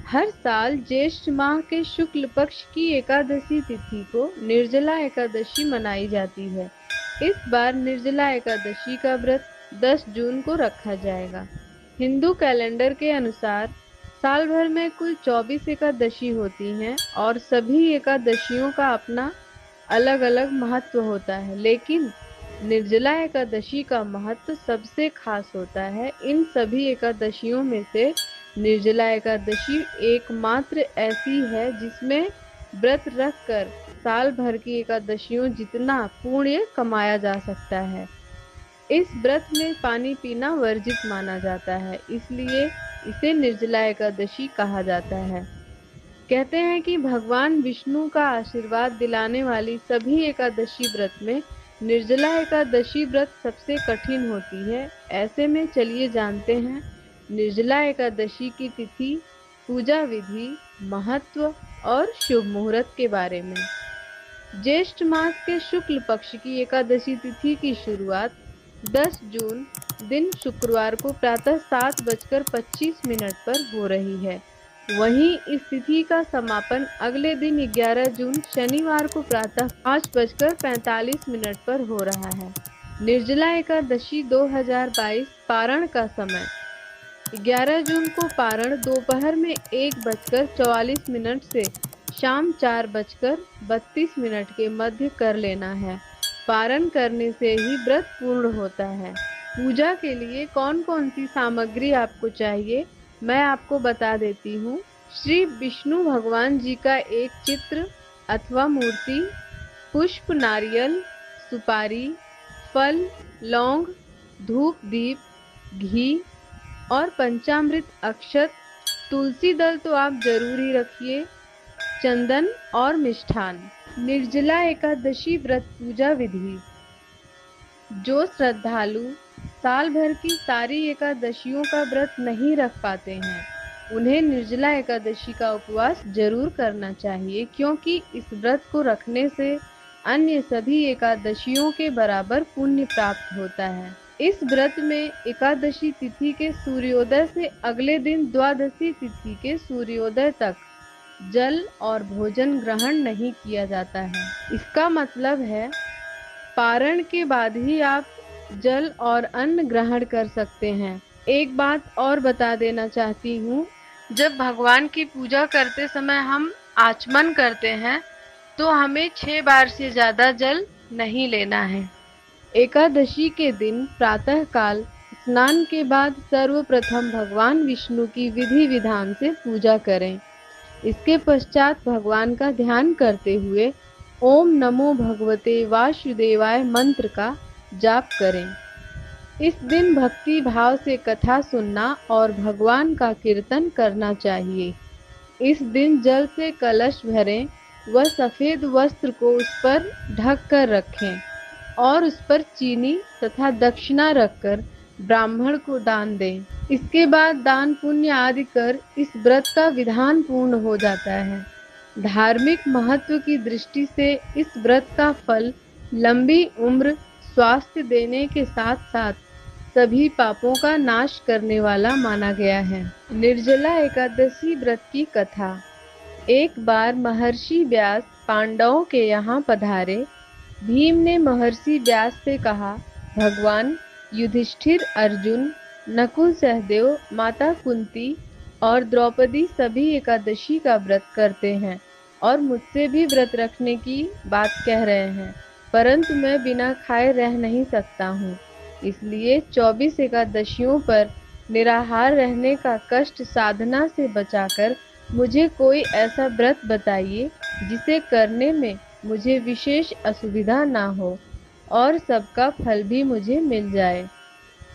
हर साल ज्येष्ठ माह के शुक्ल पक्ष की एकादशी तिथि को निर्जला एकादशी मनाई जाती है। इस बार निर्जला एकादशी का व्रत 10 जून को रखा जाएगा। हिंदू कैलेंडर के अनुसार साल भर में कुल 24 एकादशी होती हैं और सभी एकादशियों का अपना अलग-अलग महत्व होता है, लेकिन निर्जला एकादशी का महत्व सबसे खास होता है। इन सभी एकादशियों में से निर्जला एकादशी एकमात्र ऐसी है जिसमें व्रत रखकर साल भर की एकादशियों जितना पुण्य कमाया जा सकता है। इस व्रत में पानी पीना वर्जित माना जाता है, इसलिए इसे निर्जला एकादशी कहा जाता है। कहते हैं कि भगवान विष्णु का आशीर्वाद दिलाने वाली सभी एकादशी व्रत में निर्जला एकादशी व्रत सबसे कठिन होती है। ऐसे में चलिए जानते हैं निर्जला एकादशी की तिथि, पूजा विधि, महत्व और शुभ मुहूर्त के बारे में। ज्येष्ठ मास के शुक्ल पक्ष की एकादशी तिथि की शुरुआत 10 जून दिन शुक्रवार को प्रातः 7:25 पर हो रही है। वहीं इस तिथि का समापन अगले दिन 11 जून शनिवार को प्रातः 5:45 पर हो रहा है। निर्जला एकादशी 2022 पारण का समय 11 जून को पारण दोपहर में 1:44 से शाम 4:32 के मध्य कर लेना है। पारण करने से ही व्रत पूर्ण होता है। पूजा के लिए कौन कौन सी सामग्री आपको चाहिए, मैं आपको बता देती हूँ। श्री विष्णु भगवान जी का एक चित्र अथवा मूर्ति, पुष्प, नारियल, सुपारी, फल, लौंग, धूप दीप, घी और पंचामृत अक्षत, तुलसी दल तो आप जरूर ही रखिए, चंदन और मिष्ठान। निर्जला एकादशी व्रत पूजा विधि। जो श्रद्धालु साल भर की सारी एकादशियों का व्रत नहीं रख पाते हैं, उन्हें निर्जला एकादशी का उपवास जरूर करना चाहिए, क्योंकि इस व्रत को रखने से अन्य सभी एकादशियों के बराबर पुण्य प्राप्त होता है। इस व्रत में एकादशी तिथि के सूर्योदय से अगले दिन द्वादशी तिथि के सूर्योदय तक जल और भोजन ग्रहण नहीं किया जाता है। इसका मतलब है पारण के बाद ही आप जल और अन्न ग्रहण कर सकते हैं। एक बात और बता देना चाहती हूँ, जब भगवान की पूजा करते समय हम आचमन करते हैं तो हमें 6 बार से ज्यादा जल नहीं लेना है। एकादशी के दिन प्रातः काल स्नान के बाद सर्वप्रथम भगवान विष्णु की विधि विधान से पूजा करें। इसके पश्चात भगवान का ध्यान करते हुए ओम नमो भगवते वासुदेवाय मंत्र का जाप करें। इस दिन भक्ति भाव से कथा सुनना और भगवान का कीर्तन करना चाहिए। इस दिन जल से कलश भरें व सफेद वस्त्र को उस पर ढक कर रखें और उस पर चीनी तथा दक्षिणा रखकर ब्राह्मण को दान दें। इसके बाद दान पुण्य आदि कर इस व्रत का विधान पूर्ण हो जाता है। धार्मिक महत्व की दृष्टि से इस व्रत का फल लंबी उम्र, स्वास्थ्य देने के साथ साथ सभी पापों का नाश करने वाला माना गया है। निर्जला एकादशी व्रत की कथा। एक बार महर्षि व्यास पांडवों के यहाँ पधारे। भीम ने महर्षि व्यास से कहा, भगवान युधिष्ठिर, अर्जुन, नकुल, सहदेव, माता कुंती और द्रौपदी सभी एकादशी का व्रत करते हैं और मुझसे भी व्रत रखने की बात कह रहे हैं, परंतु मैं बिना खाए रह नहीं सकता हूँ। इसलिए 24 एकादशियों पर निराहार रहने का कष्ट साधना से बचाकर मुझे कोई ऐसा व्रत बताइए जिसे करने में मुझे विशेष असुविधा ना हो और सबका फल भी मुझे मिल जाए।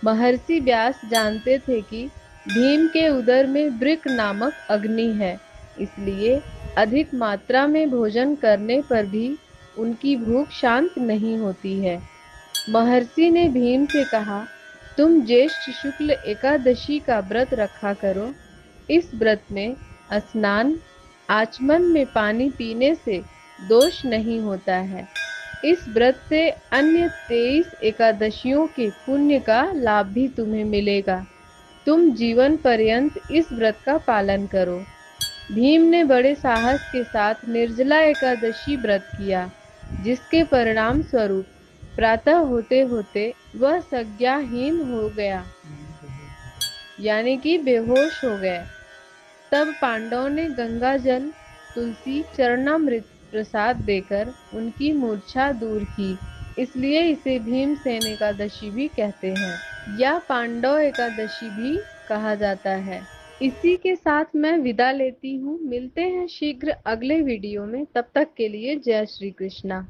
महर्षि व्यास जानते थे कि भीम के उदर में वृक नामक अग्नि है, इसलिए अधिक मात्रा में भोजन करने पर भी उनकी भूख शांत नहीं होती है। महर्षि ने भीम से कहा, तुम ज्येष्ठ शुक्ल एकादशी का व्रत रखा करो। इस व्रत में स्नान, आचमन में पानी पीने से दोष नहीं होता है। इस व्रत से अन्य 23 एकादशियों के पुण्य का लाभ भी तुम्हें मिलेगा। तुम जीवन पर्यंत इस व्रत का पालन करो। भीम ने बड़े साहस के साथ निर्जला एकादशी व्रत किया, जिसके परिणाम स्वरूप प्रातः होते होते वह संज्ञाहीन हो गया, यानी कि बेहोश हो गए। तब पांडवों ने गंगा जल, तुलसी, चरणामृत प्रसाद देकर उनकी मूर्छा दूर की। इसलिए इसे भीमसेन एकादशी भी कहते हैं, या पांडव एकादशी भी कहा जाता है। इसी के साथ मैं विदा लेती हूँ। मिलते हैं शीघ्र अगले वीडियो में। तब तक के लिए जय श्री कृष्णा।